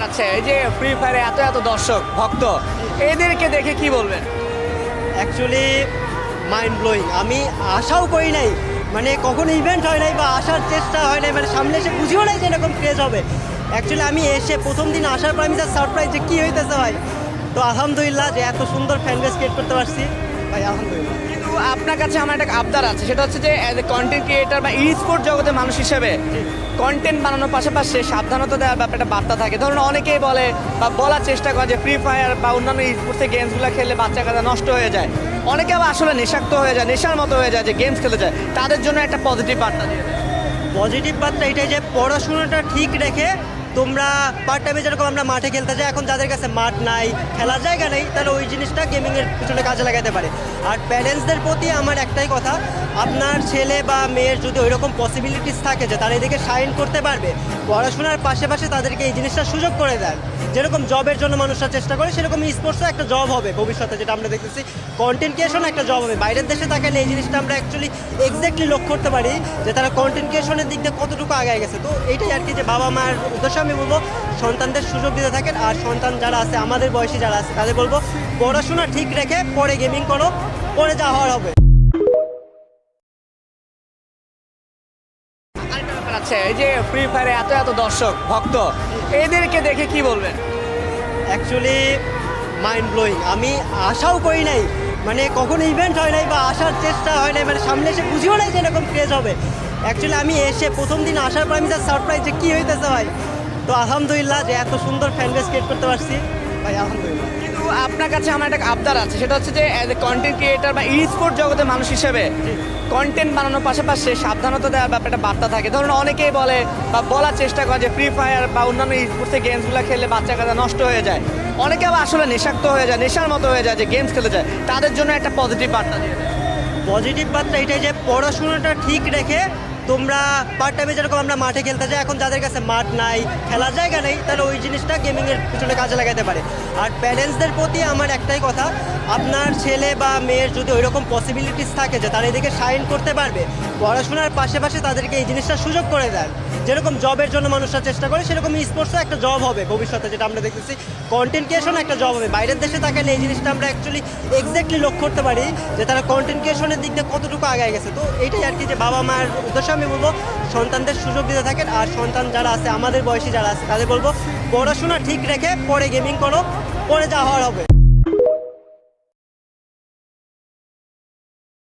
আচ্ছা, এই যে ফ্রি ফায়ারে এত এত দর্শক ভক্ত, এদেরকে দেখে কি বলবেন? Actually mind blowing. আমি আশাও করি নাই, মানে কখনো ইভেন্ট হয় নাই বা আসার চেষ্টা হয় নাই, মানে সামনে এসে বুঝিও নাই যে এরকম ক্রেজ হবে। অ্যাকচুয়ালি আমি এসে প্রথম দিন আসার পর আমি যা সারপ্রাইজ যে কী হইতেছে ভাই। তো আলহামদুলিল্লাহ যে এত সুন্দর ফ্যান বেস ক্রিয়েট করতে পারছি ভাই, আলহামদুলিল্লাহ। কিন্তু আপনার কাছে আমার একটা আবদার আছে, সেটা হচ্ছে যে অ্যাজ এ কন্টেন্ট ক্রিয়েটার বা ই স্পোর্ট জগতের মানুষ হিসেবে কন্টেন্ট বানানোর পাশাপাশি সাবধানতা দেওয়ার ব্যাপারে একটা বার্তা থাকে। ধরুন অনেকেই বলে বা বলার চেষ্টা করে যে ফ্রি ফায়ার বা অন্যান্য ই স্পোর্টসের গেমসগুলো খেললে বাচ্চা কাচ্চা নষ্ট হয়ে যায়, অনেকে আবার আসলে নেশাক্ত হয়ে যায়, নেশার মতো হয়ে যায় যে গেমস খেলে যায়, তাদের জন্য একটা পজিটিভ বার্তা দিয়ে দেয়। পজিটিভ বার্তা এটাই যে পড়াশোনাটা ঠিক রেখে তোমরা পার্ট টাইমে যেরকম আমরা মাঠে খেলতে যাই, এখন যাদের কাছে মাঠ নাই, খেলার জায়গা নেই, তাহলে ওই জিনিসটা গেমিংয়ের পিছনে কাজে লাগাতে পারে। আর প্যারেন্টসদের প্রতি আমার একটাই কথা, আপনার ছেলে বা মেয়ের যদি ওই রকম পসিবিলিটিস থাকে যে তারা এদিকে শাইন করতে পারবে, পড়াশোনার পাশাপাশি তাদেরকে এই জিনিসটা সুযোগ করে দেন। যেরকম জবের জন্য মানুষরা চেষ্টা করে, সেরকম স্পোর্টসও একটা জব হবে ভবিষ্যতে, যেটা আমরা দেখতেছি কন্টেন্ট ক্রিয়েশন একটা জব হবে। বাইরের দেশে তাকালে এই জিনিসটা আমরা অ্যাকচুয়ালি এক্স্যাক্টলি লক্ষ্য করতে পারি যে তারা কন্টেন্ট ক্রিয়েশনের দিক দিয়ে কতটুকু আগায় গেছে। তো এইটাই আর কি, যে বাবা মায়ের উদ্দেশ্যে আমি বলবো সন্তানদের সুযোগ দিতে থাকেন। আর সন্তান যারা আছে, আমাদের বয়সী যারা আছে, তাদের বলবো পড়াশোনা ঠিক রেখে পরে গেমিং করো, পরে যা হওয়ার হবে। আরেকটা ব্যাপার আছে, এই যে ফ্রি ফায়ারে এত এত দর্শক ভক্ত, এদেরকে দেখে কি বলবেন? Actually mind blowing. আমি আশাও করি নাই, মানে কখনো ইভেন্ট হয় নাই বা আসার চেষ্টা হয় নাই, মানে সামনে এসে বুঝিও নাই যে এরকম ক্রেজ হবে। অ্যাকচুয়ালি আমি এসে প্রথম দিন আসার পর আমি যা সারপ্রাইজ যে কী হইতেছে ভাই। তো আলহামদুলিল্লাহ যে এত সুন্দর ফ্যান বেস ক্রিয়েট করতে পারছি ভাই, আলহামদুলিল্লাহ। কিন্তু আপনার কাছে আমার একটা আবদার আছে, সেটা হচ্ছে যে অ্যাজ এ কন্টেন্ট ক্রিয়েটার বা ই স্পোর্ট জগতের মানুষ হিসেবে কন্টেন্ট বানানোর পাশাপাশি সাবধানতা দেওয়ার ব্যাপারে একটা বার্তা থাকে। ধরুন অনেকেই বলে বা বলার চেষ্টা করে যে ফ্রি ফায়ার বা অন্যান্য ই স্পোর্টসের গেমসগুলো খেললে বাচ্চা কাচ্চা নষ্ট হয়ে যায়, অনেকে আবার আসলে নেশাক্ত হয়ে যায়, নেশার মতো হয়ে যায় যে গেমস খেলে যায়, তাদের জন্য একটা পজিটিভ বার্তা দিয়ে দেয়। পজিটিভ বার্তা এটাই যে পড়াশোনাটা ঠিক রেখে তোমরা পার্ট টাইমে যেরকম আমরা মাঠে খেলতে যাই, এখন যাদের কাছে মাঠ নাই, খেলার জায়গা নেই, তাহলে ওই জিনিসটা গেমিংয়ের পিছনে কাজে লাগাতে পারে। আর প্যারেন্টসদের প্রতি আমার একটাই কথা, আপনার ছেলে বা মেয়ের যদি ওই রকম পসিবিলিটিস থাকে যে তারা এদিকে শাইন করতে পারবে, পড়াশোনার পাশাপাশি তাদেরকে এই জিনিসটা সুযোগ করে দেন। যেরকম জবের জন্য মানুষরা চেষ্টা করে, সেরকম স্পোর্টসও একটা জব হবে ভবিষ্যতে, যেটা আমরা দেখতেছি কন্টেন্ট ক্রিয়েশন একটা জব হবে। বাইরের দেশে তাকালে এই জিনিসটা আমরা অ্যাকচুয়ালি এক্স্যাক্টলি লক্ষ্য করতে পারি যে তারা কন্টেন্ট ক্রিয়েশনের দিক দিয়ে কতটুকু আগায় গেছে। তো এইটাই আর কি, যে বাবা মায়ের উদ্দেশ্যে আমি বলবো সন্তানদের সুযোগ দিতে থাকেন। আর সন্তান যারা আছে, আমাদের বয়সী যারা আছে, তাদের বলবো পড়াশোনা ঠিক রেখে পরে গেমিং করো, পরে যা হওয়ার হবে।